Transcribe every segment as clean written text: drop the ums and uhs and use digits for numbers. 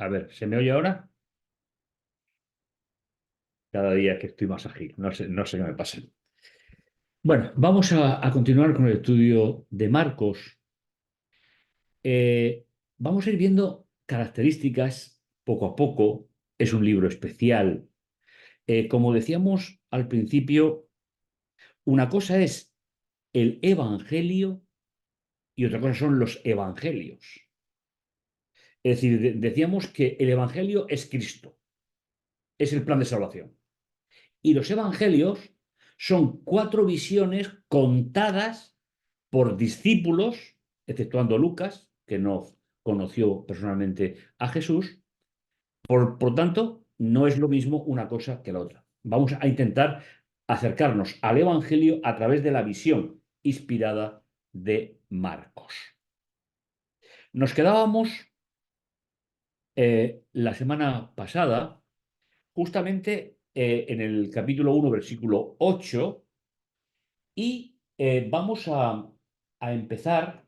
A ver, ¿se me oye ahora? Cada día que estoy más ágil. No sé qué me pasa. Bueno, vamos a continuar con el estudio de Marcos. Eh, Vamos a ir viendo características poco a poco. Es un libro especial. Como decíamos al principio, una cosa es el Evangelio y otra cosa son los Evangelios. Es decir, decíamos que el Evangelio es Cristo, es el plan de salvación. Y los Evangelios son cuatro visiones contadas por discípulos, exceptuando Lucas, que no conoció personalmente a Jesús. Por tanto, no es lo mismo una cosa que la otra. Vamos a intentar acercarnos al Evangelio a través de la visión inspirada de Marcos. Nos quedábamos la semana pasada justamente en el capítulo 1, versículo 8, y vamos a empezar,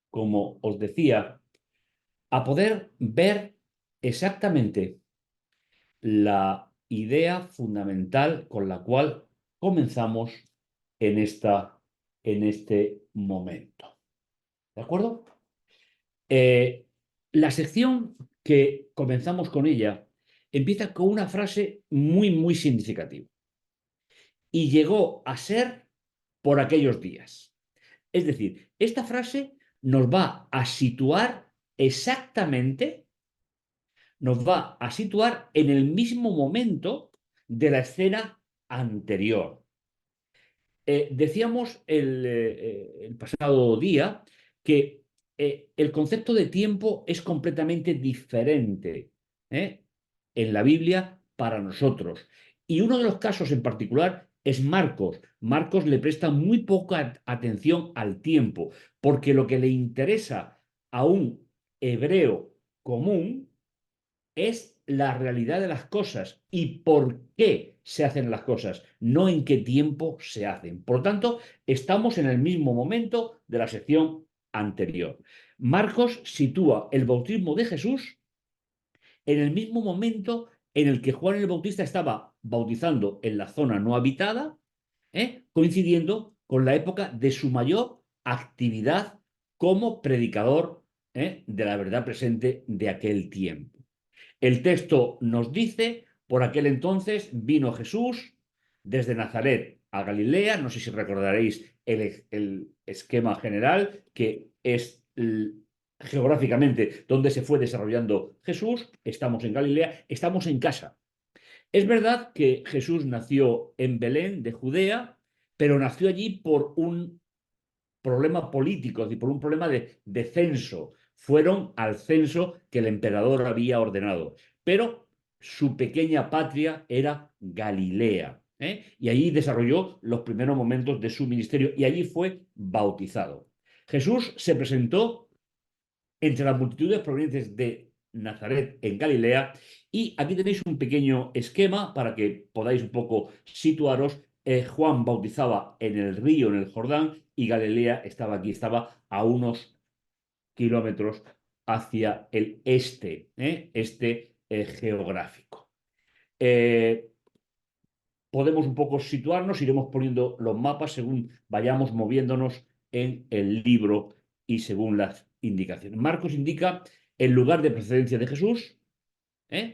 como os decía, a poder ver exactamente la idea fundamental con la cual comenzamos en este momento. ¿De acuerdo? Eh, la sección que comenzamos con ella empieza con una frase muy, muy significativa. Y llegó a ser por aquellos días. Es decir, esta frase nos va a situar exactamente, nos va a situar en el mismo momento de la escena anterior. Decíamos el pasado día que el concepto de tiempo es completamente diferente ¿eh? En la Biblia para nosotros. Y uno de los casos en particular es Marcos. Marcos le presta muy poca atención al tiempo, porque lo que le interesa a un hebreo común es la realidad de las cosas y por qué se hacen las cosas, no en qué tiempo se hacen. Por lo tanto, estamos en el mismo momento de la sección anterior. Marcos sitúa el bautismo de Jesús en el mismo momento en el que Juan el Bautista estaba bautizando en la zona no habitada, coincidiendo con la época de su mayor actividad como predicador de la verdad presente de aquel tiempo. El texto nos dice, por aquel entonces vino Jesús desde Nazaret a Galilea, no sé si recordaréis el esquema general, que es geográficamente donde se fue desarrollando Jesús, estamos en Galilea, estamos en casa. Es verdad que Jesús nació en Belén, de Judea, pero nació allí por un problema político, es decir, por un problema de censo. Fueron al censo que el emperador había ordenado. Pero su pequeña patria era Galilea. Y allí desarrolló los primeros momentos de su ministerio y allí fue bautizado. Jesús se presentó entre las multitudes provenientes de Nazaret en Galilea y aquí tenéis un pequeño esquema para que podáis un poco situaros. Juan bautizaba en el río, en el Jordán, y Galilea estaba aquí, estaba a unos kilómetros hacia el este geográfico. Podemos un poco situarnos, iremos poniendo los mapas según vayamos moviéndonos en el libro y según las indicaciones. Marcos indica el lugar de procedencia de Jesús,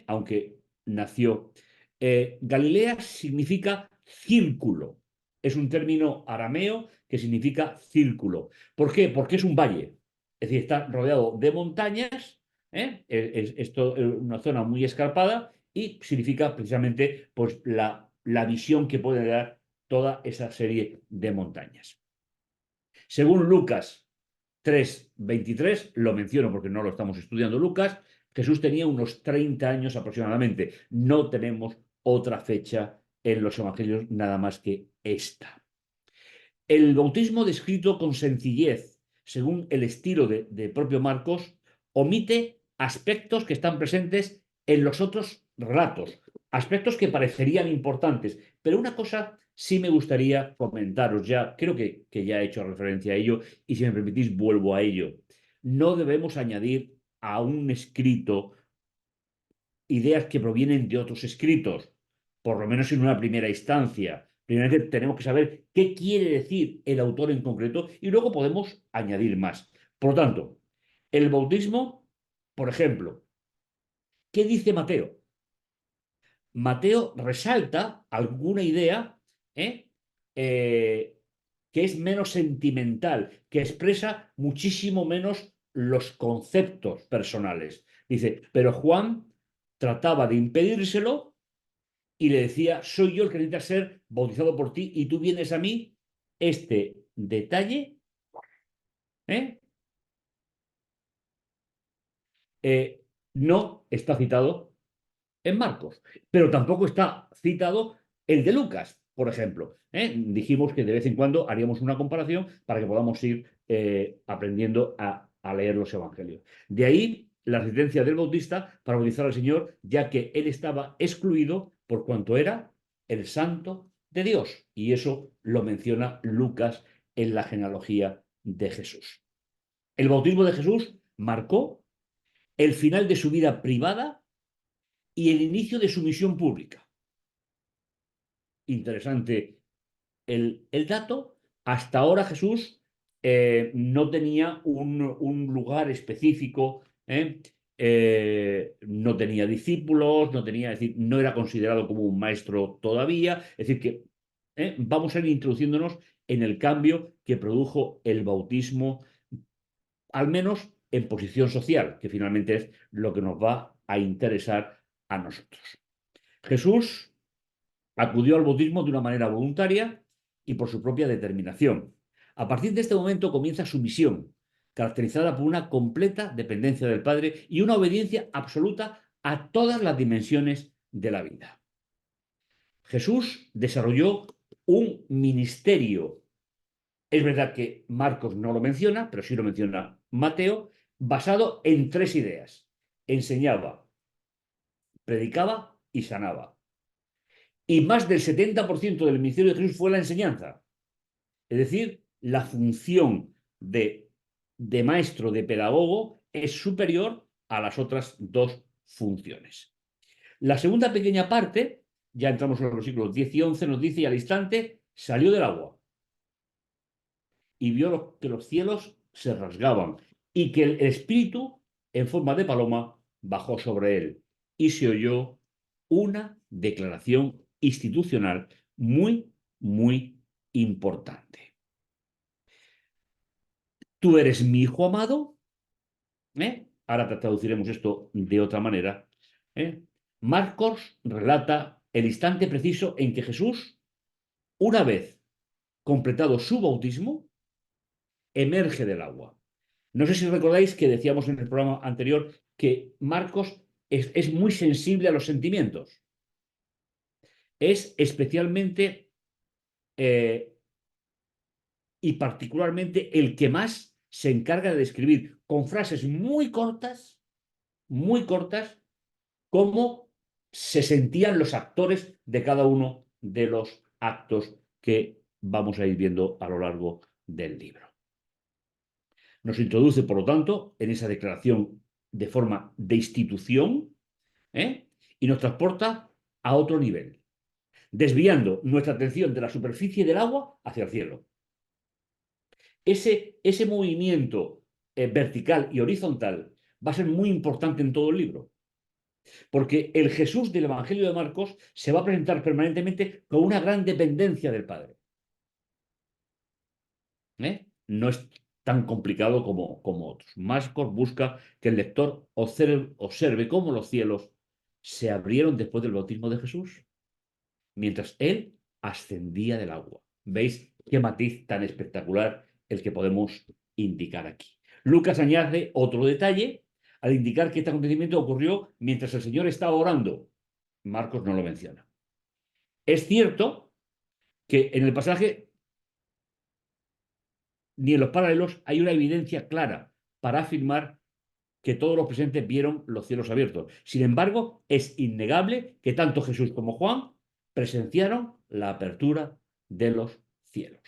aunque nació. Galilea significa círculo. Es un término arameo que significa círculo. ¿Por qué? Porque es un valle. Es decir, está rodeado de montañas. Es una zona muy escarpada y significa precisamente pues, la visión que puede dar toda esa serie de montañas. Según Lucas 3:23, lo menciono porque no lo estamos estudiando Lucas, Jesús tenía unos 30 años aproximadamente. No tenemos otra fecha en los evangelios nada más que esta. El bautismo descrito con sencillez, según el estilo de propio Marcos, omite aspectos que están presentes en los otros relatos, aspectos que parecerían importantes, pero una cosa sí me gustaría comentaros ya, creo que ya he hecho referencia a ello y si me permitís vuelvo a ello. No debemos añadir a un escrito ideas que provienen de otros escritos, por lo menos en una primera instancia. Primero tenemos que saber qué quiere decir el autor en concreto y luego podemos añadir más. Por lo tanto, el bautismo, por ejemplo, ¿qué dice Mateo? Mateo resalta alguna idea ¿eh? Eh, que es menos sentimental, que expresa muchísimo menos los conceptos personales. Dice, pero Juan trataba de impedírselo y le decía, soy yo el que necesita ser bautizado por ti y tú vienes a mí. Este detalle ¿eh? No está citado en Marcos, pero tampoco está citado el de Lucas, por ejemplo. Dijimos que de vez en cuando haríamos una comparación para que podamos ir aprendiendo a leer los evangelios. De ahí la resistencia del bautista para bautizar al Señor, ya que él estaba excluido por cuanto era el santo de Dios. Y eso lo menciona Lucas en la genealogía de Jesús. El bautismo de Jesús marcó el final de su vida privada y el inicio de su misión pública. Interesante el dato. Hasta ahora Jesús no tenía un lugar específico, no tenía discípulos, no tenía, es decir, no era considerado como un maestro todavía. Es decir, que vamos a ir introduciéndonos en el cambio que produjo el bautismo, al menos en posición social, que finalmente es lo que nos va a interesar a nosotros. Jesús acudió al bautismo de una manera voluntaria y por su propia determinación. A partir de este momento comienza su misión, caracterizada por una completa dependencia del Padre y una obediencia absoluta a todas las dimensiones de la vida. Jesús desarrolló un ministerio. Es verdad que Marcos no lo menciona, pero sí lo menciona Mateo, basado en tres ideas. Enseñaba, predicaba y sanaba. Y más del 70% del ministerio de Jesús fue la enseñanza. Es decir, la función de maestro, de pedagogo, es superior a las otras dos funciones. La segunda pequeña parte, ya entramos en los versículos 10 y 11, nos dice, y al instante salió del agua y vio que los cielos se rasgaban y que el Espíritu, en forma de paloma, bajó sobre él. Y se oyó una declaración institucional muy, muy importante. Tú eres mi hijo amado. Ahora traduciremos esto de otra manera. Marcos relata el instante preciso en que Jesús, una vez completado su bautismo, emerge del agua. No sé si recordáis que decíamos en el programa anterior que Marcos es muy sensible a los sentimientos. Es especialmente y particularmente el que más se encarga de describir con frases muy cortas, cómo se sentían los actores de cada uno de los actos que vamos a ir viendo a lo largo del libro. Nos introduce, por lo tanto, en esa declaración de forma de institución y nos transporta a otro nivel, desviando nuestra atención de la superficie del agua hacia el cielo. Ese movimiento vertical y horizontal va a ser muy importante en todo el libro, porque el Jesús del Evangelio de Marcos se va a presentar permanentemente con una gran dependencia del Padre. No es tan complicado como otros. Marcos busca que el lector observe cómo los cielos se abrieron después del bautismo de Jesús, mientras él ascendía del agua. ¿Veis qué matiz tan espectacular el que podemos indicar aquí? Lucas añade otro detalle al indicar que este acontecimiento ocurrió mientras el Señor estaba orando. Marcos no lo menciona. Es cierto que en el pasaje ni en los paralelos hay una evidencia clara para afirmar que todos los presentes vieron los cielos abiertos. Sin embargo, es innegable que tanto Jesús como Juan presenciaron la apertura de los cielos.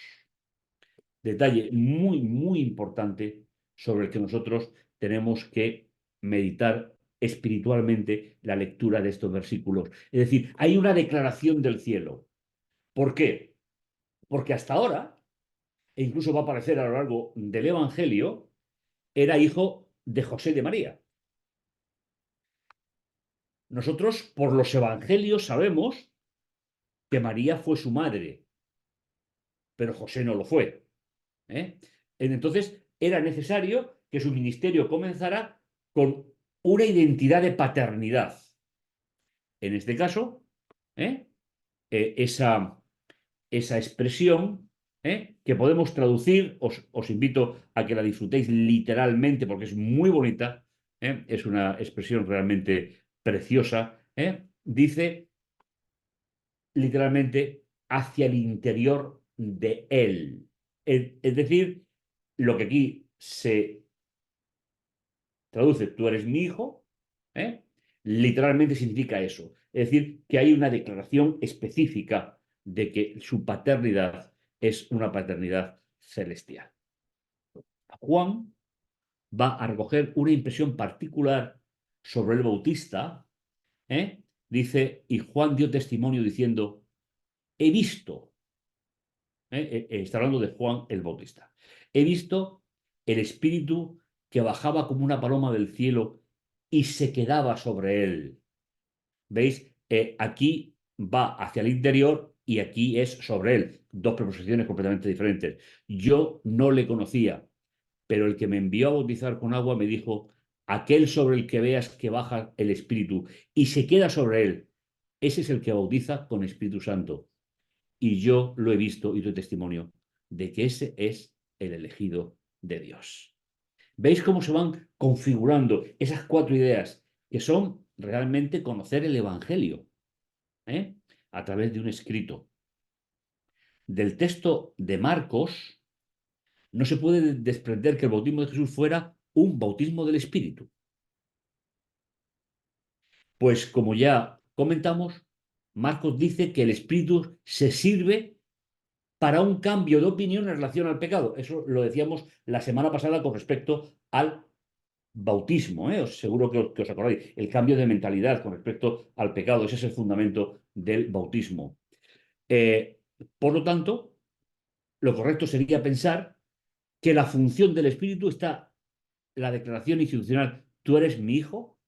Detalle muy, muy importante sobre el que nosotros tenemos que meditar espiritualmente la lectura de estos versículos. Es decir, hay una declaración del cielo. ¿Por qué? Porque hasta ahora, e incluso va a aparecer a lo largo del Evangelio, era hijo de José y de María. Nosotros, por los Evangelios, sabemos que María fue su madre, pero José no lo fue. ¿Eh? Entonces, era necesario que su ministerio comenzara con una identidad de paternidad. En este caso, ¿eh? Esa, esa expresión que podemos traducir, os invito a que la disfrutéis literalmente porque es muy bonita, es una expresión realmente preciosa, dice literalmente hacia el interior de él. Es decir, lo que aquí se traduce, tú eres mi hijo, ¿eh? Literalmente significa eso. Es decir, que hay una declaración específica de que su paternidad es una paternidad celestial. Juan va a recoger una impresión particular sobre el Bautista. Dice, y Juan dio testimonio diciendo, he visto, está hablando de Juan el Bautista, he visto el Espíritu que bajaba como una paloma del cielo y se quedaba sobre él. ¿Veis? Aquí va hacia el interior y aquí es sobre él. Dos preposiciones completamente diferentes. Yo no le conocía, pero el que me envió a bautizar con agua me dijo, aquel sobre el que veas que baja el Espíritu y se queda sobre él, ese es el que bautiza con Espíritu Santo. Y yo lo he visto y doy testimonio de que ese es el elegido de Dios. ¿Veis cómo se van configurando esas cuatro ideas que son realmente conocer el Evangelio a través de un escrito? Del texto de Marcos no se puede desprender que el bautismo de Jesús fuera un bautismo del Espíritu. Pues como ya comentamos, Marcos dice que el Espíritu se sirve para un cambio de opinión en relación al pecado. Eso lo decíamos la semana pasada con respecto al bautismo, seguro que os acordáis, el cambio de mentalidad con respecto al pecado, ese es el fundamento del bautismo. Por lo tanto, lo correcto sería pensar que la función del Espíritu está la declaración institucional, tú eres mi hijo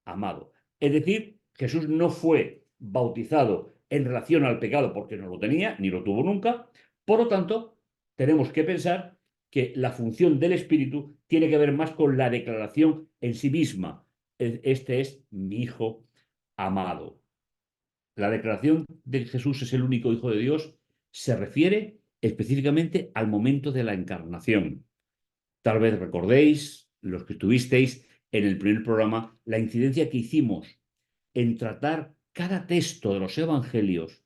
amado. Es decir, Jesús no fue bautizado en relación al pecado porque no lo tenía, ni lo tuvo nunca. Por lo tanto, tenemos que pensar que la función del Espíritu tiene que ver más con la declaración en sí misma. Este es mi hijo amado. La declaración de que Jesús es el único hijo de Dios se refiere específicamente al momento de la encarnación. Tal vez recordéis, los que estuvisteis en el primer programa, la incidencia que hicimos en tratar cada texto de los evangelios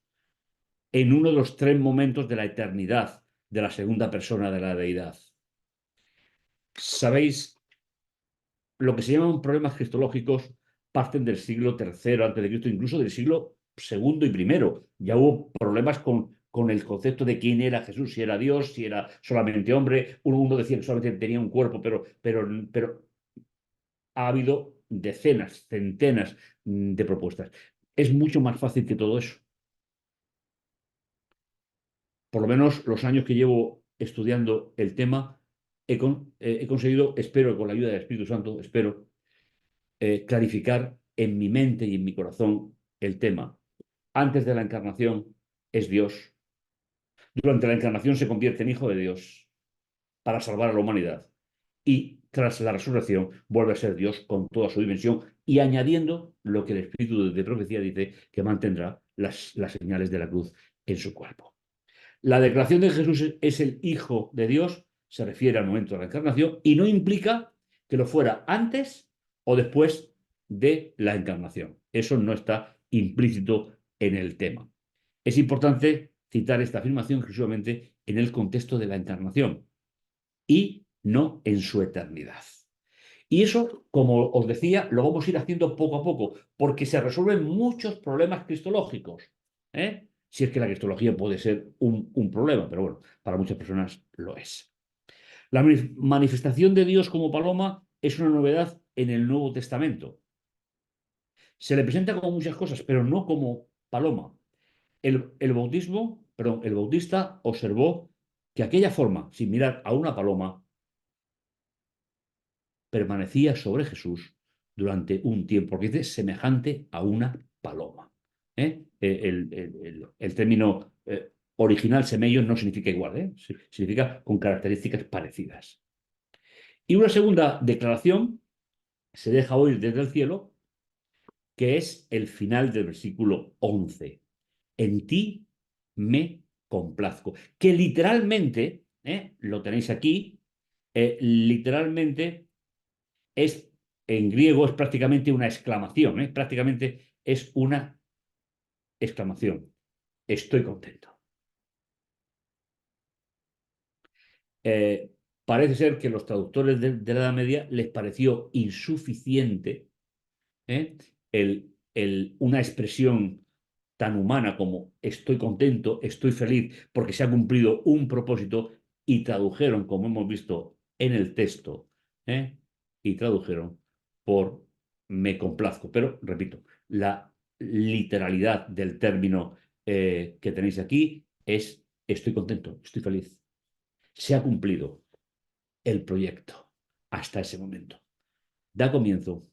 en uno de los tres momentos de la eternidad de la segunda persona de la deidad. Sabéis, lo que se llaman problemas cristológicos parten del siglo III a.C., incluso del siglo II y primero. Ya hubo problemas con el concepto de quién era Jesús, si era Dios, si era solamente hombre. Uno decía que solamente tenía un cuerpo, pero ha habido decenas, centenas de propuestas. Es mucho más fácil que todo eso. Por lo menos los años que llevo estudiando el tema, he conseguido, espero con la ayuda del Espíritu Santo, espero clarificar en mi mente y en mi corazón el tema. Antes de la encarnación es Dios. Durante la encarnación se convierte en hijo de Dios para salvar a la humanidad. Y tras la resurrección vuelve a ser Dios con toda su dimensión y añadiendo lo que el Espíritu de profecía dice que mantendrá las señales de la cruz en su cuerpo. La declaración de Jesús es el Hijo de Dios, se refiere al momento de la encarnación y no implica que lo fuera antes o después de la encarnación. Eso no está implícito en el tema. Es importante citar esta afirmación exclusivamente en el contexto de la encarnación y no en su eternidad. Y eso, como os decía, lo vamos a ir haciendo poco a poco, porque se resuelven muchos problemas cristológicos. Si es que la cristología puede ser un problema, pero bueno, para muchas personas lo es. La manifestación de Dios como paloma es una novedad en el Nuevo Testamento. Se le presenta como muchas cosas, pero no como paloma. El bautista observó que aquella forma, sin mirar a una paloma, permanecía sobre Jesús durante un tiempo, porque dice semejante a una paloma. ¿Eh? El término original semello no significa igual, significa con características parecidas. Y una segunda declaración se deja oír desde el cielo, que es el final del versículo 11. En ti me complazco. Que literalmente, lo tenéis aquí, literalmente es, en griego es prácticamente una exclamación, prácticamente es una exclamación. Estoy contento. Eh, Parece ser que los traductores de la Edad Media les pareció insuficiente ¿eh? Una expresión tan humana como estoy contento, estoy feliz, porque se ha cumplido un propósito y tradujeron, como hemos visto en el texto, y tradujeron por me complazco. Pero, repito, la literalidad del término que tenéis aquí es estoy contento, estoy feliz. Se ha cumplido el proyecto hasta ese momento. Da comienzo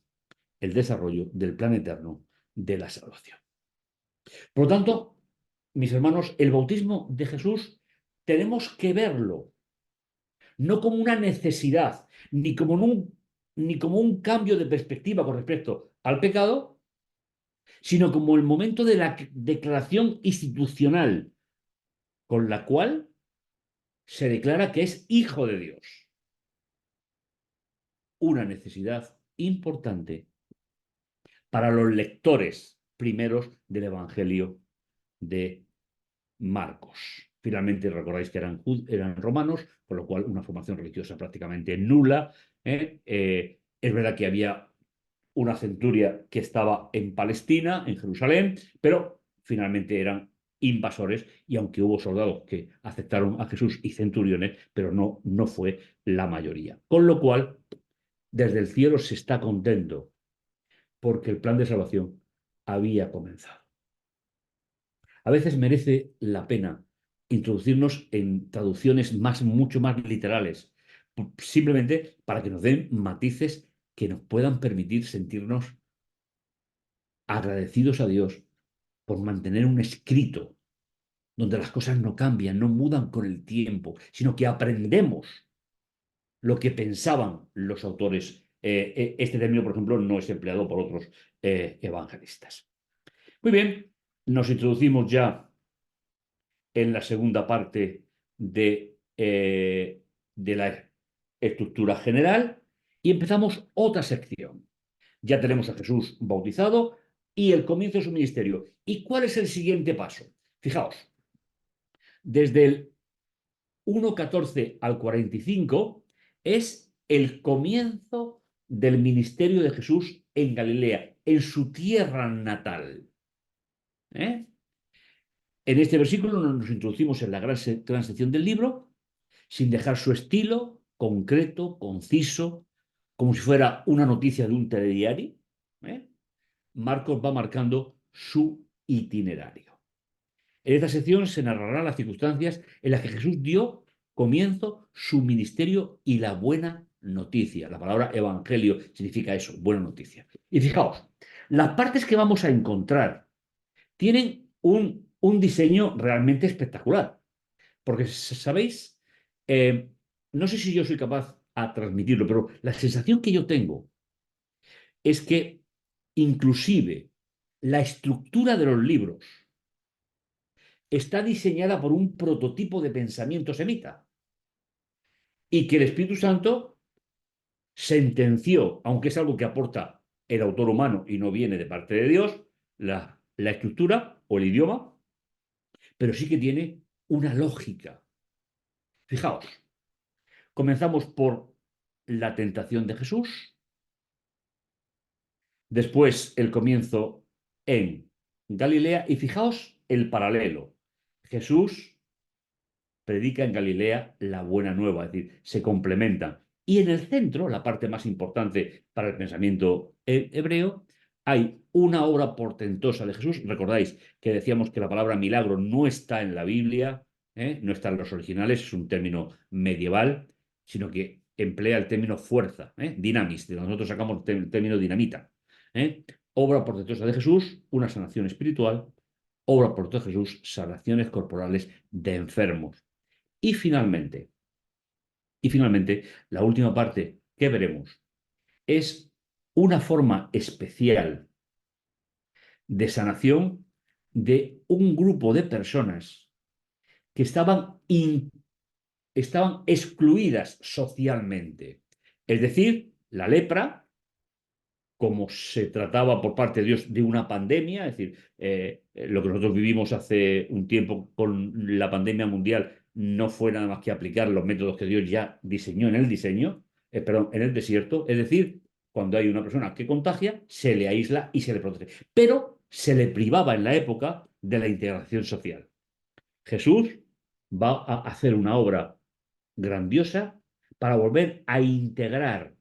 el desarrollo del plan eterno de la salvación. Por lo tanto, mis hermanos, el bautismo de Jesús tenemos que verlo no como una necesidad, ni como un cambio de perspectiva con respecto al pecado, sino como el momento de la declaración institucional con la cual se declara que es hijo de Dios. Una necesidad importante para los lectores primeros del Evangelio de Marcos. Finalmente recordáis que eran romanos, con lo cual una formación religiosa prácticamente nula. Es verdad que había una centuria que estaba en Palestina, en Jerusalén, pero finalmente eran invasores y aunque hubo soldados que aceptaron a Jesús y centuriones, pero no fue la mayoría. Con lo cual, desde el cielo se está contento porque el plan de salvación había comenzado. A veces merece la pena introducirnos en traducciones mucho más literales, simplemente para que nos den matices que nos puedan permitir sentirnos agradecidos a Dios por mantener un escrito donde las cosas no cambian, no mudan con el tiempo, sino que aprendemos lo que pensaban los autores. Este término, por ejemplo, no es empleado por otros evangelistas. Muy bien, nos introducimos ya en la segunda parte de la estructura general y empezamos otra sección. Ya tenemos a Jesús bautizado y el comienzo de su ministerio. ¿Y cuál es el siguiente paso? Fijaos, desde el 1.14 al 45 es el comienzo del ministerio de Jesús en Galilea, en su tierra natal. En este versículo nos introducimos en la gran sección del libro, sin dejar su estilo concreto, conciso, como si fuera una noticia de un telediario. ¿eh? Marcos va marcando su itinerario. En esta sección se narrarán las circunstancias en las que Jesús dio comienzo su ministerio y la buena noticia. La palabra evangelio significa eso, buena noticia. Y fijaos, las partes que vamos a encontrar tienen un diseño realmente espectacular. Porque, ¿sabéis? No sé si yo soy capaz a transmitirlo, pero la sensación que yo tengo es que inclusive la estructura de los libros está diseñada por un prototipo de pensamiento semita y que el Espíritu Santo sentenció, aunque es algo que aporta el autor humano y no viene de parte de Dios, la estructura o el idioma, pero sí que tiene una lógica. Fijaos, comenzamos por la tentación de Jesús, después el comienzo en Galilea y fijaos el paralelo. Jesús predica en Galilea la buena nueva, es decir, se complementan. Y en el centro, la parte más importante para el pensamiento hebreo, hay una obra portentosa de Jesús. Recordáis que decíamos que la palabra milagro no está en la Biblia, no está en los originales, es un término medieval, sino que emplea el término fuerza, dinamis, de donde nosotros sacamos el término dinamita. ¿eh? Obra portentosa de Jesús, una sanación espiritual, obra portentosa de Jesús, sanaciones corporales de enfermos. Y finalmente, la última parte que veremos es una forma especial de sanación de un grupo de personas que estaban excluidas socialmente. Es decir, la lepra, como se trataba por parte de Dios de una pandemia, es decir, lo que nosotros vivimos hace un tiempo con la pandemia mundial no fue nada más que aplicar los métodos que Dios ya diseñó en el perdón, en el desierto, es decir, cuando hay una persona que contagia, se le aísla y se le protege. Pero se le privaba en la época de la integración social. Jesús va a hacer una obra grandiosa para volver a integrar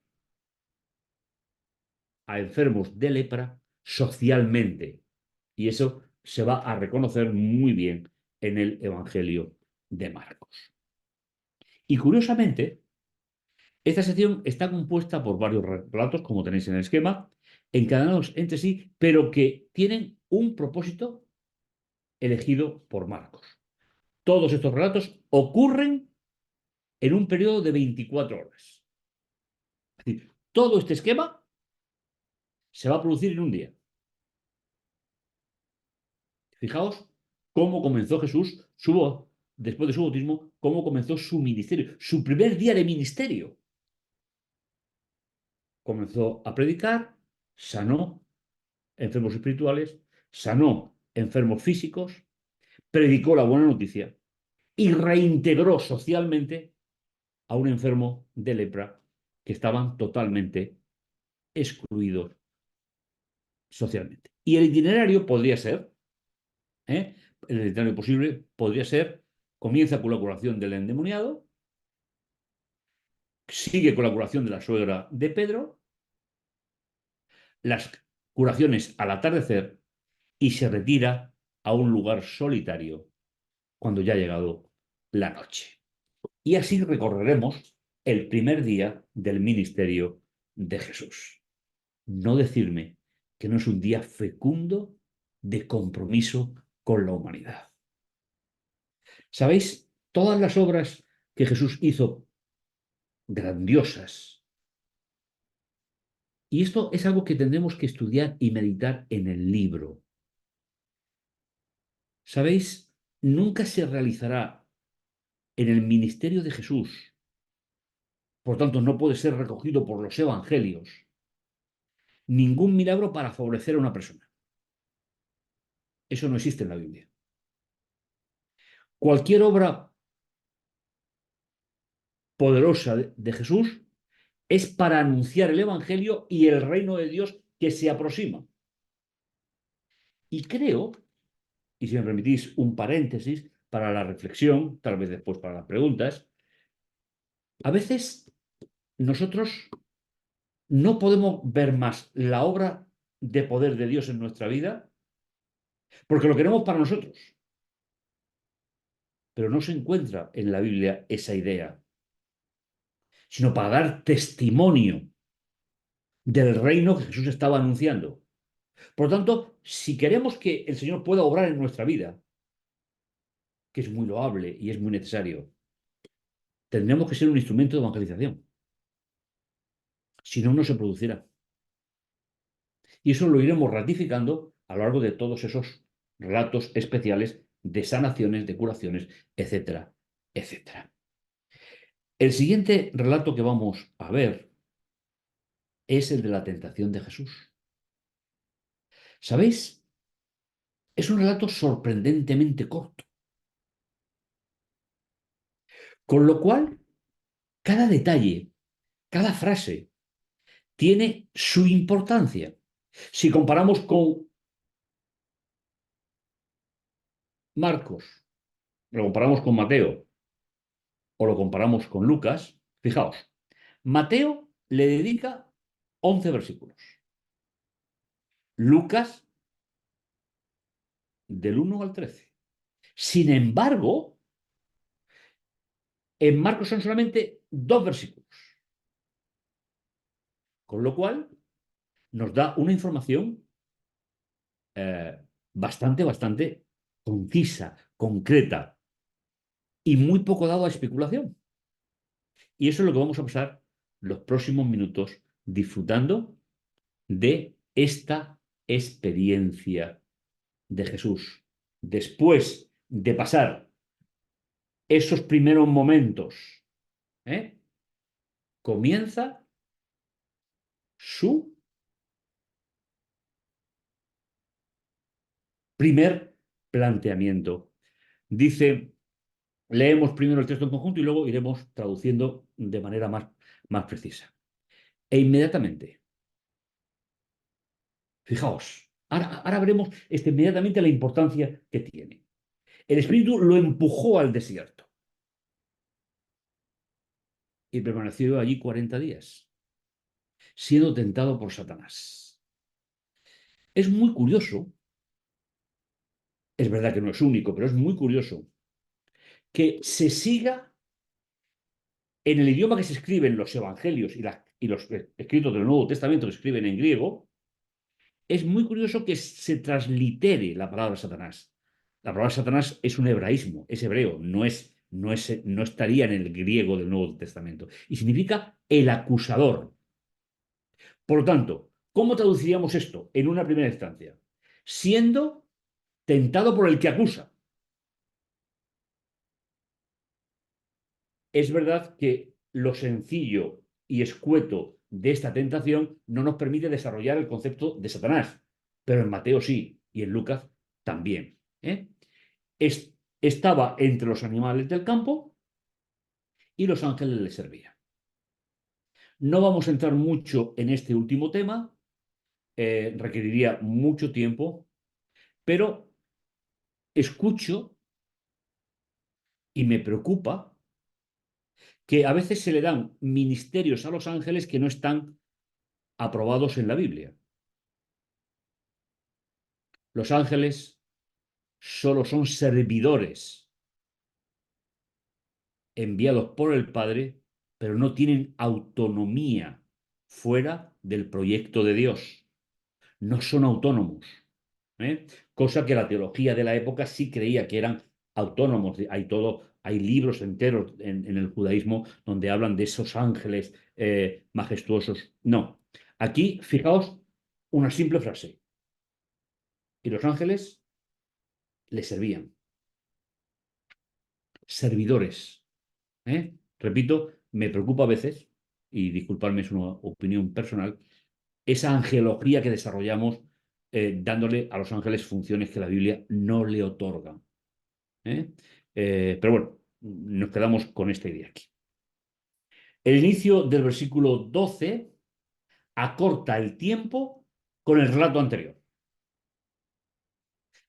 a enfermos de lepra socialmente. Y eso se va a reconocer muy bien en el Evangelio de Marcos. Y curiosamente, esta sección está compuesta por varios relatos, como tenéis en el esquema, encadenados entre sí, pero que tienen un propósito elegido por Marcos. Todos estos relatos ocurren en un periodo de 24 horas. Es decir, todo este esquema se va a producir en un día. Fijaos cómo comenzó Jesús después de su bautismo, cómo comenzó su ministerio, su primer día de ministerio. Comenzó a predicar, sanó enfermos espirituales, sanó enfermos físicos, predicó la buena noticia y reintegró socialmente a un enfermo de lepra que estaban totalmente excluidos socialmente. Y el itinerario podría ser, el itinerario posible podría ser, comienza con la curación del endemoniado, sigue con la curación de la suegra de Pedro, las curaciones al atardecer y se retira a un lugar solitario cuando ya ha llegado la noche. Y así recorreremos el primer día del ministerio de Jesús. No decirme que no es un día fecundo de compromiso con la humanidad. ¿Sabéis? Todas las obras que Jesús hizo grandiosas. Y esto es algo que tendremos que estudiar y meditar en el libro. ¿Sabéis? Nunca se realizará en el ministerio de Jesús. Por tanto, no puede ser recogido por los evangelios ningún milagro para favorecer a una persona. Eso no existe en la Biblia. Cualquier obra poderosa de Jesús es para anunciar el evangelio y el reino de Dios que se aproxima. Y creo, y si me permitís un paréntesis para la reflexión, tal vez después para las preguntas, a veces nosotros no podemos ver más la obra de poder de Dios en nuestra vida porque lo queremos para nosotros. Pero no se encuentra en la Biblia esa idea, sino para dar testimonio del reino que Jesús estaba anunciando. Por lo tanto, si queremos que el Señor pueda obrar en nuestra vida, que es muy loable y es muy necesario, tendremos que ser un instrumento de evangelización. Si no, no se producirá. Y eso lo iremos ratificando a lo largo de todos esos relatos especiales de sanaciones, de curaciones, etcétera, etcétera. El siguiente relato que vamos a ver es el de la tentación de Jesús. ¿Sabéis? Es un relato sorprendentemente corto. Con lo cual, cada detalle, cada frase, tiene su importancia. Si comparamos con Marcos, lo comparamos con Mateo o lo comparamos con Lucas, fijaos, Mateo le dedica 11 versículos. Lucas, del 1 al 13. Sin embargo, en Marcos son solamente 2 versículos, con lo cual nos da una información bastante concisa, concreta y muy poco dado a especulación. Y eso es lo que vamos a pasar los próximos minutos disfrutando de esta experiencia de Jesús. Después de pasar esos primeros momentos, ¿eh? Comienza su primer planteamiento. Dice, leemos primero el texto en conjunto y luego iremos traduciendo de manera más precisa. E inmediatamente, fijaos, ahora veremos inmediatamente la importancia que tiene. El Espíritu lo empujó al desierto y permaneció allí 40 días, siendo tentado por Satanás. Es muy curioso, es verdad que no es único, pero es muy curioso que se siga en el idioma que se escriben los evangelios y los escritos del Nuevo Testamento que se escriben en griego. Es muy curioso que se translitere la palabra Satanás. La palabra Satanás es un hebraísmo, es hebreo, no estaría en el griego del Nuevo Testamento. Y significa el acusador. Por lo tanto, ¿cómo traduciríamos esto en una primera instancia? Siendo tentado por el que acusa. Es verdad que lo sencillo y escueto de esta tentación no nos permite desarrollar el concepto de Satanás, pero en Mateo sí y en Lucas también. Estaba entre los animales del campo y los ángeles le servían. No vamos a entrar mucho en este último tema, requeriría mucho tiempo, pero escucho y me preocupa que a veces se le dan ministerios a los ángeles que no están aprobados en la Biblia. Los ángeles solo son servidores enviados por el Padre, pero no tienen autonomía fuera del proyecto de Dios. No son autónomos. Cosa que la teología de la época sí creía que eran autónomos. Hay libros enteros en el judaísmo donde hablan de esos ángeles majestuosos. No. Aquí, fijaos, una simple frase. Y los ángeles le servían. Servidores. Repito, me preocupa a veces, y disculpadme, es una opinión personal, esa angelología que desarrollamos dándole a los ángeles funciones que la Biblia no le otorga. Pero bueno, nos quedamos con esta idea aquí. El inicio del versículo 12 acorta el tiempo con el relato anterior.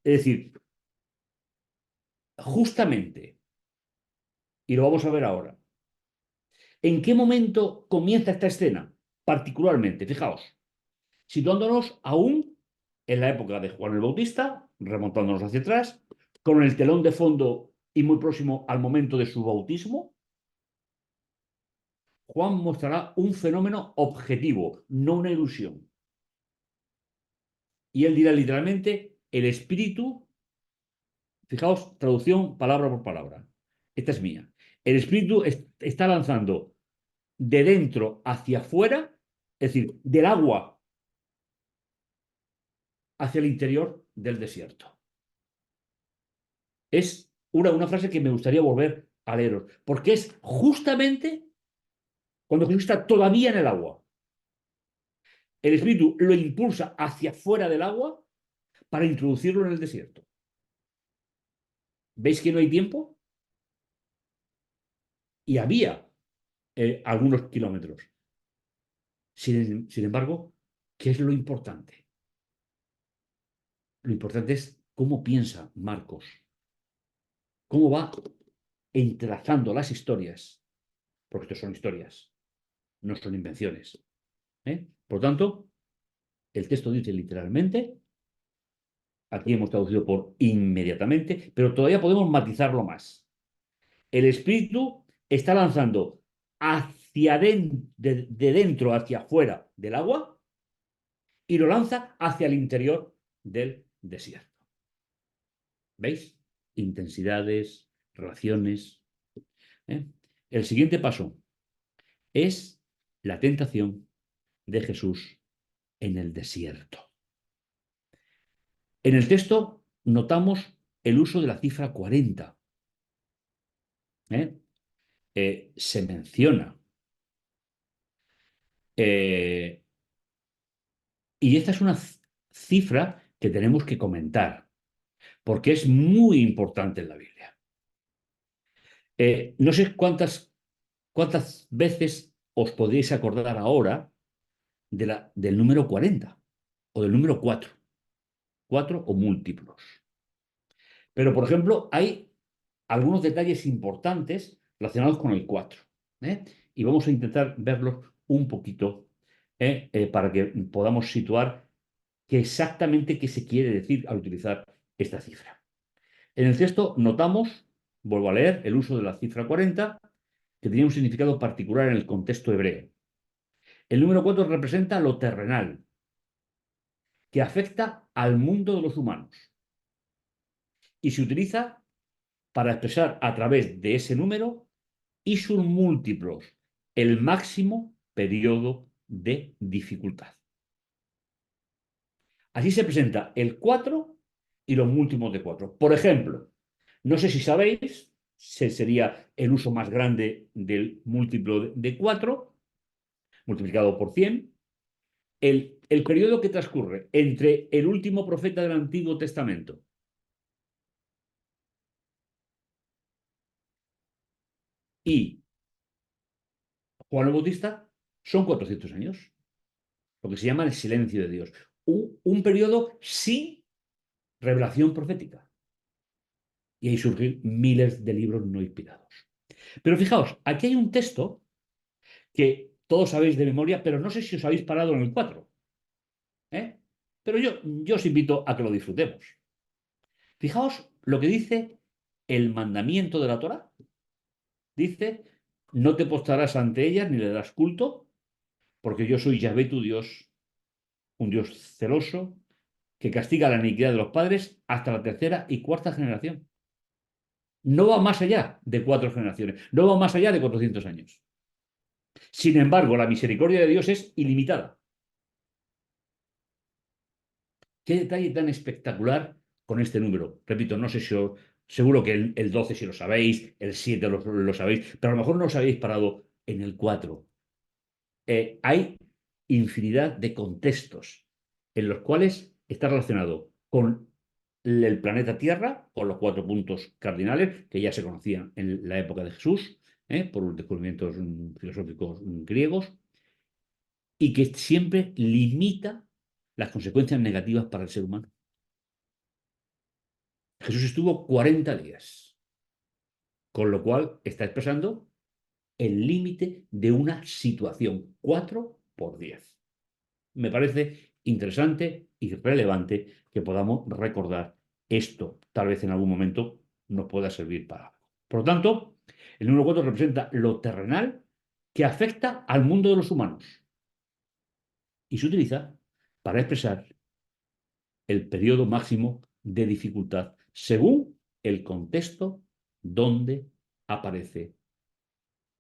Es decir, justamente, y lo vamos a ver ahora, ¿en qué momento comienza esta escena? Particularmente, fijaos, situándonos aún en la época de Juan el Bautista, remontándonos hacia atrás, con el telón de fondo y muy próximo al momento de su bautismo. Juan mostrará un fenómeno objetivo, no una ilusión. Y él dirá literalmente, el Espíritu, fijaos, traducción palabra por palabra. Esta es mía. El Espíritu está lanzando de dentro hacia afuera, es decir, del agua hacia el interior del desierto. Es una frase que me gustaría volver a leeros, porque es justamente cuando Jesús está todavía en el agua. El Espíritu lo impulsa hacia afuera del agua para introducirlo en el desierto. ¿Veis que no hay tiempo? Y había algunos kilómetros. Sin embargo, ¿qué es lo importante? Lo importante es cómo piensa Marcos, cómo va entrelazando las historias, porque esto son historias, no son invenciones. Por tanto, El texto dice literalmente, aquí hemos traducido por inmediatamente, pero todavía podemos matizarlo más. El Espíritu está lanzando hacia de dentro hacia afuera del agua y lo lanza hacia el interior del desierto. ¿Veis? Intensidades, relaciones. ¿Eh? El siguiente paso es la tentación de Jesús en el desierto. En el texto notamos el uso de la cifra 40. ¿Eh? Se menciona. Eh, y esta es una cifra que tenemos que comentar, porque es muy importante en la Biblia. No sé cuántas veces os podéis acordar ahora del número 40 o del número 4, 4 o múltiplos. Pero, por ejemplo, hay algunos detalles importantes relacionados con el 4. ¿Eh? Y vamos a intentar verlos un poquito para que podamos situar exactamente qué se quiere decir al utilizar esta cifra. En el texto notamos, vuelvo a leer, el uso de la cifra 40, que tenía un significado particular en el contexto hebreo. El número 4 representa lo terrenal, que afecta al mundo de los humanos. Y se utiliza para expresar a través de ese número y sus múltiplos el máximo periodo de dificultad. Así se presenta el 4 y los múltiplos de 4. Por ejemplo, no sé si sabéis, sería el uso más grande del múltiplo de 4, multiplicado por 100. El periodo que transcurre entre el último profeta del Antiguo Testamento y Juan el Bautista son 400 años, lo que se llama el silencio de Dios. Un periodo sin revelación profética. Y ahí surgen miles de libros no inspirados. Pero fijaos, aquí hay un texto que todos sabéis de memoria, pero no sé si os habéis parado en el 4. ¿Eh? Pero yo os invito a que lo disfrutemos. Fijaos lo que dice el mandamiento de la Torá. Dice, no te postrarás ante ellas ni le darás culto, porque yo soy Yahvé tu Dios, un Dios celoso, que castiga la iniquidad de los padres hasta la tercera y cuarta generación. No va más allá de 4 generaciones, no va más allá de 400 años. Sin embargo, la misericordia de Dios es ilimitada. Qué detalle tan espectacular con este número. Repito, no sé si seguro que el 12 si lo sabéis, el 7 lo sabéis, pero a lo mejor no os habéis parado en el 4. Hay infinidad de contextos en los cuales está relacionado con el planeta Tierra, con los 4 puntos cardinales que ya se conocían en la época de Jesús, por los descubrimientos filosóficos griegos, y que siempre limita las consecuencias negativas para el ser humano. Jesús estuvo 40 días, con lo cual está expresando el límite de una situación, 4 por 10. Me parece interesante y relevante que podamos recordar esto. Tal vez en algún momento nos pueda servir para algo. Por lo tanto, el número 4 representa lo terrenal que afecta al mundo de los humanos y se utiliza para expresar el periodo máximo de dificultad según el contexto donde aparece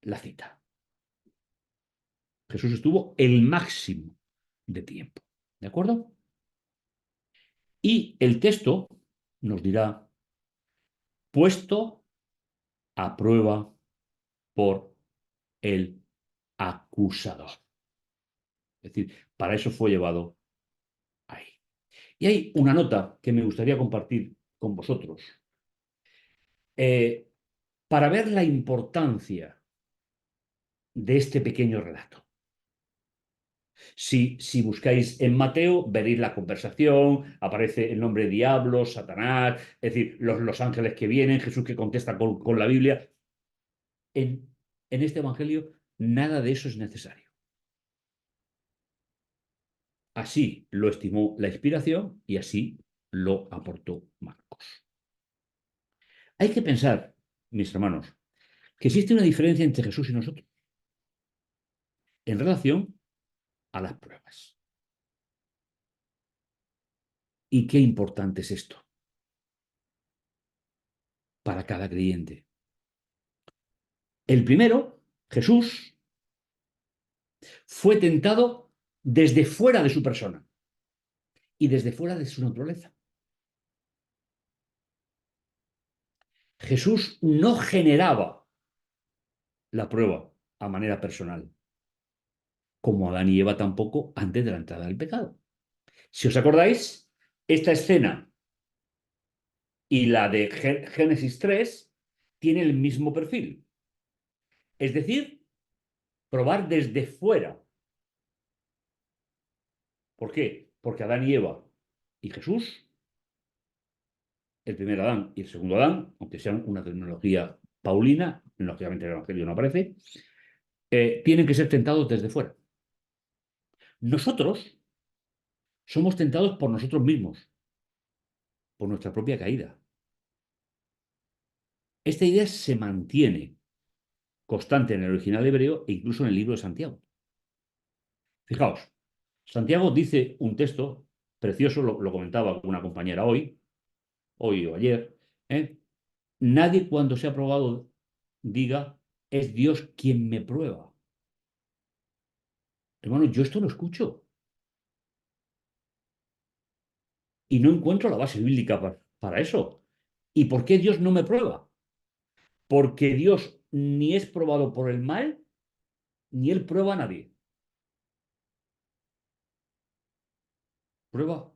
la cita. Jesús estuvo el máximo de tiempo. ¿De acuerdo? Y el texto nos dirá, puesto a prueba por el acusador. Es decir, para eso fue llevado ahí. Y hay una nota que me gustaría compartir con vosotros. Para ver la importancia de este pequeño relato. Si buscáis en Mateo, veréis la conversación, aparece el nombre de diablo, Satanás, es decir, los ángeles que vienen, Jesús que contesta con la Biblia. En este Evangelio nada de eso es necesario. Así lo estimó la inspiración y así lo aportó Marcos. Hay que pensar, mis hermanos, que existe una diferencia entre Jesús y nosotros en relación a las pruebas. ¿Y qué importante es esto para cada creyente? El primero, Jesús, fue tentado desde fuera de su persona y desde fuera de su naturaleza. Jesús no generaba la prueba a manera personal, como Adán y Eva tampoco antes de la entrada del pecado. Si os acordáis, esta escena y la de Génesis 3 tiene el mismo perfil. Es decir, probar desde fuera. ¿Por qué? Porque Adán y Eva y Jesús, el primer Adán y el segundo Adán, aunque sean una terminología paulina, lógicamente el Evangelio no aparece, tienen que ser tentados desde fuera. Nosotros somos tentados por nosotros mismos, por nuestra propia caída. Esta idea se mantiene constante en el original hebreo e incluso en el libro de Santiago. Fijaos, Santiago dice un texto precioso, lo comentaba con una compañera hoy o ayer. Nadie cuando se ha probado diga, es Dios quien me prueba. Hermano, yo esto lo escucho y no encuentro la base bíblica para eso. ¿Y por qué Dios no me prueba? Porque Dios ni es probado por el mal, ni él prueba a nadie. Prueba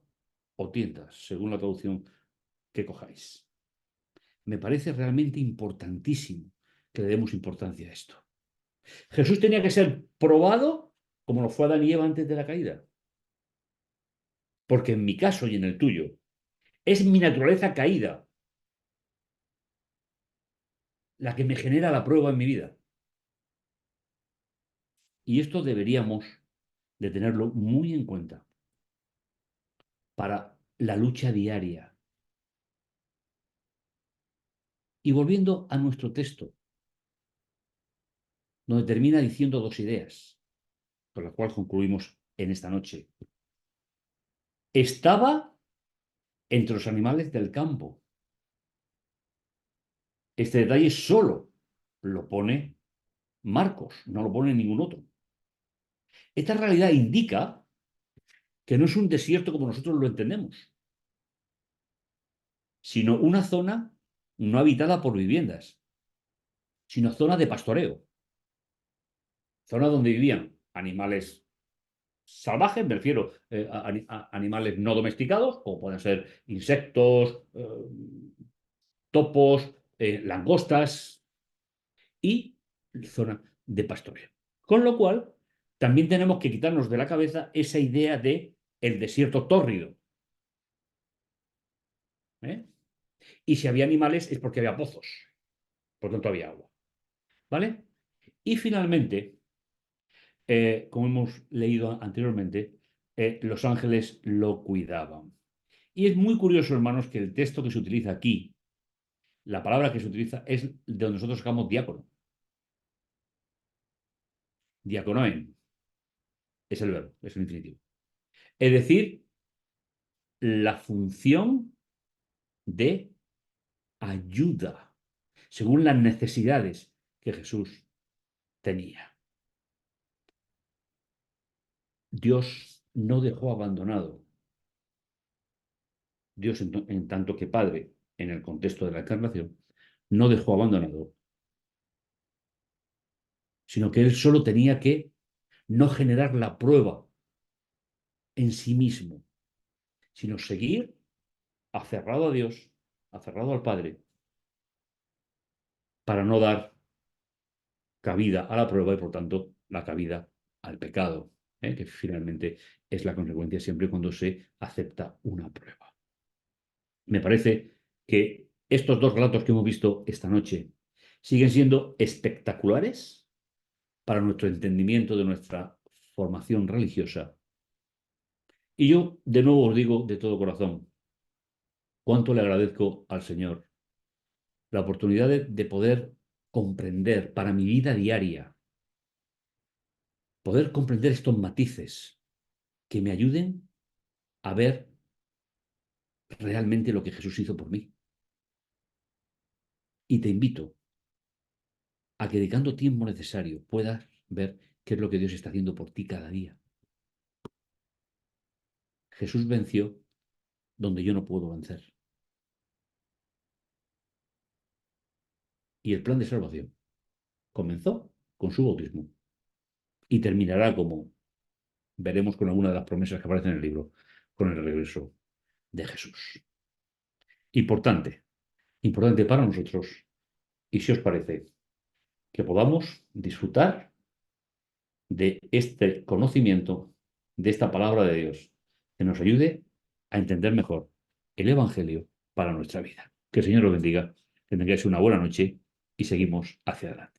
o tientas, según la traducción que cojáis. Me parece realmente importantísimo que le demos importancia a esto. Jesús tenía que ser probado como lo fue Adán y Eva antes de la caída. Porque en mi caso y en el tuyo, es mi naturaleza caída la que me genera la prueba en mi vida. Y esto deberíamos de tenerlo muy en cuenta para la lucha diaria. Y volviendo a nuestro texto, donde termina diciendo dos ideas, con las cuales concluimos en esta noche. Estaba entre los animales del campo. Este detalle solo lo pone Marcos, no lo pone ningún otro. Esta realidad indica que no es un desierto como nosotros lo entendemos, sino una zona no habitada por viviendas, sino zona de pastoreo, zona donde vivían animales salvajes, me refiero a animales no domesticados, como pueden ser insectos, topos, langostas y zona de pastoreo. Con lo cual, también tenemos que quitarnos de la cabeza esa idea de el desierto tórrido. ¿Eh? Y si había animales es porque había pozos, por tanto había agua. ¿Vale? Y finalmente, como hemos leído anteriormente, los ángeles lo cuidaban. Y es muy curioso, hermanos, que el texto que se utiliza aquí, la palabra que se utiliza es de donde nosotros sacamos diácono. Diaconoen es el verbo, es el infinitivo. Es decir, la función de ayuda, según las necesidades que Jesús tenía. Dios no dejó abandonado. Dios, en tanto que Padre, en el contexto de la encarnación, no dejó abandonado, sino que Él solo tenía que no generar la prueba en sí mismo, sino seguir aferrado a Dios, aferrado al Padre, para no dar cabida a la prueba y, por tanto, la cabida al pecado, que finalmente es la consecuencia siempre cuando se acepta una prueba. Me parece que estos dos relatos que hemos visto esta noche siguen siendo espectaculares para nuestro entendimiento de nuestra formación religiosa Y yo de nuevo os digo de todo corazón, cuánto le agradezco al Señor la oportunidad de poder comprender para mi vida diaria, poder comprender estos matices que me ayuden a ver realmente lo que Jesús hizo por mí. Y te invito a que dedicando tiempo necesario puedas ver qué es lo que Dios está haciendo por ti cada día. Jesús venció donde yo no puedo vencer. Y el plan de salvación comenzó con su bautismo y terminará, como veremos con alguna de las promesas que aparecen en el libro, con el regreso de Jesús. Importante, importante para nosotros. Y si os parece, que podamos disfrutar de este conocimiento, de esta palabra de Dios, que nos ayude a entender mejor el Evangelio para nuestra vida. Que el Señor os bendiga, que tengáis una buena noche y seguimos hacia adelante.